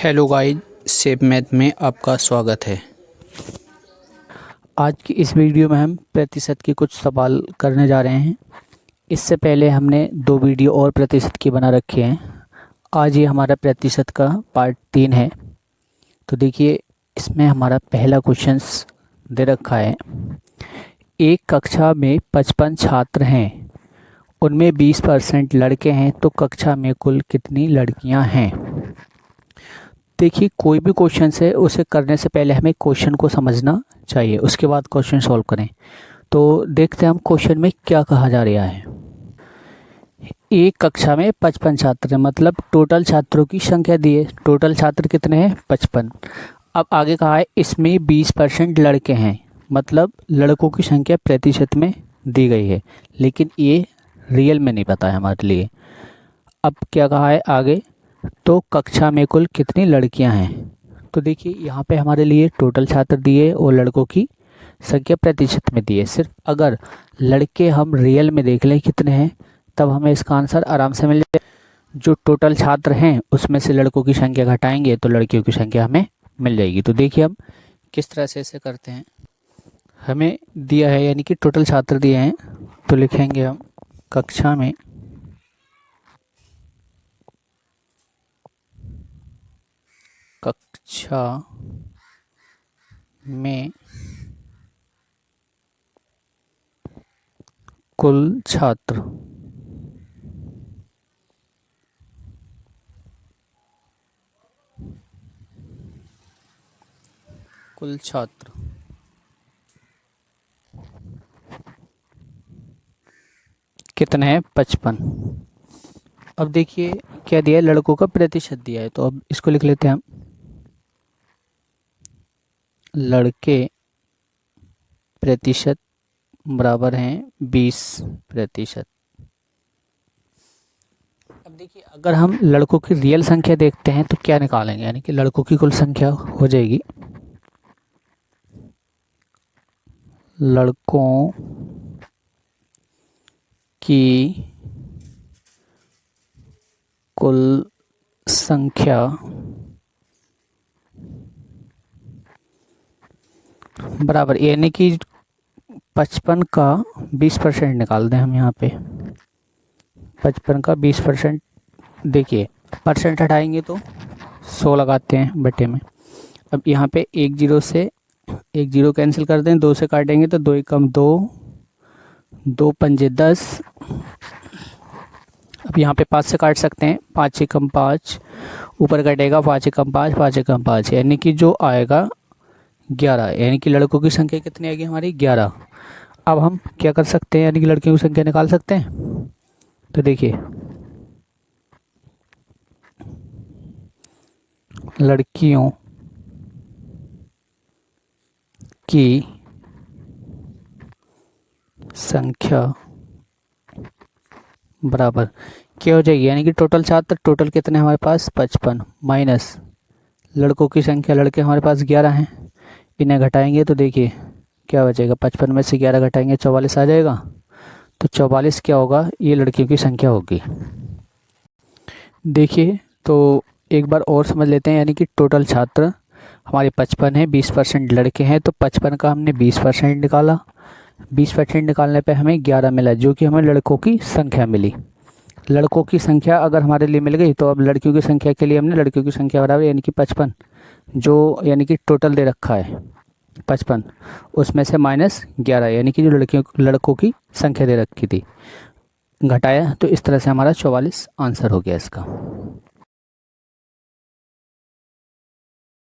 Hello guys, save math में आपका स्वागत है। आज की इस वीडियो में हम प्रतिशत के कुछ सवाल करने जा रहे हैं। इससे पहले हमने 2 वीडियो और प्रतिशत की बना रखे हैं। आज ये हमारा प्रतिशत का पार्ट 3 है। तो देखिए, इसमें हमारा पहला क्वेश्चन दे रखा है। एक कक्षा में 55 छात्र हैं, उनमें 20% लड़के हैं, तो कक्षा में कुल कितनी लड़कियां हैं? देखिए, कोई भी क्वेश्चन है उसे करने से पहले हमें क्वेश्चन को समझना चाहिए, उसके बाद क्वेश्चन सॉल्व करें। तो देखते हैं हम क्वेश्चन में क्या कहा जा रहा है। एक कक्षा में 55 छात्र हैं, मतलब टोटल छात्रों की संख्या दी है। टोटल छात्र कितने हैं? 55। अब आगे कहा है इसमें 20% लड़के हैं, मतलब लड़कों की संख्या प्रतिशत में दी गई है, लेकिन ये रियल में नहीं पता है हमारे लिए। अब क्या कहा है आगे, तो कक्षा में कुल कितनी लड़कियां हैं? तो देखिए, यहाँ पे हमारे लिए टोटल छात्र दिए और लड़कों की संख्या प्रतिशत में दी है। सिर्फ अगर लड़के हम रियल में देख लें कितने हैं, तब हमें इसका आंसर आराम से मिल जाए। जो टोटल छात्र हैं उसमें से लड़कों की संख्या घटाएंगे तो लड़कियों की संख्या हमें मिल जाएगी। तो देखिए हम किस तरह से इसे करते हैं। हमें दिया है, यानी कि टोटल छात्र दिए हैं, तो लिखेंगे हम कक्षा में कुल छात्र। कुल छात्र कितने हैं? 55। अब देखिए क्या दिया है, लड़कों का प्रतिशत दिया है, तो अब इसको लिख लेते हैं हम। लड़के प्रतिशत बराबर हैं 20%। अब देखिए, अगर हम लड़कों की रियल संख्या देखते हैं तो क्या निकालेंगे, यानी कि लड़कों की कुल संख्या हो जाएगी लड़कों की कुल संख्या बराबर, यानी कि 55 का 20% निकाल दें हम यहाँ पे। 55 का 20%, देखिए परसेंट हटाएंगे तो 100 लगाते हैं बटे में। अब यहाँ पे 1 जीरो से 1 जीरो कैंसिल कर दें, 2 से काटेंगे तो 2 एकम 2, 2 पंजे 10। अब यहाँ पे 5 से काट सकते हैं, 5 एकम 5, ऊपर कटेगा 5 एकम 5, 5 एकम 5, यानी कि जो आएगा 11, यानी कि लड़कों की संख्या कितनी आएगी हमारी? 11। अब हम क्या कर सकते हैं, यानी कि लड़कियों की संख्या निकाल सकते हैं। तो देखिए, लड़कियों की संख्या बराबर क्या हो जाएगी, यानी कि टोटल छात्र, टोटल कितने हमारे पास? 55 माइनस लड़कों की संख्या, लड़के हमारे पास 11 हैं, इन्हें घटाएंगे तो देखिए क्या बचेगा। 55 में से 11 घटाएंगे 44 आ जाएगा। तो 44 क्या होगा? ये लड़कियों की संख्या होगी। देखिए, तो एक बार और समझ लेते हैं, यानी कि टोटल छात्र हमारे 55 है, 20% लड़के हैं, तो 55 का हमने 20% निकाला। 20% निकालने पे हमें 11 मिला, जो कि हमें लड़कों की संख्या मिली। लड़कों की संख्या अगर हमारे लिए मिल गई, तो अब लड़कियों की संख्या के लिए हमने लड़कियों की संख्या बराबर, यानी कि 55, जो यानी कि टोटल दे रखा है 55, उसमें से -11, यानी कि जो लड़कों की संख्या दे रखी थी, घटाया, तो इस तरह से हमारा 44 आंसर हो गया इसका।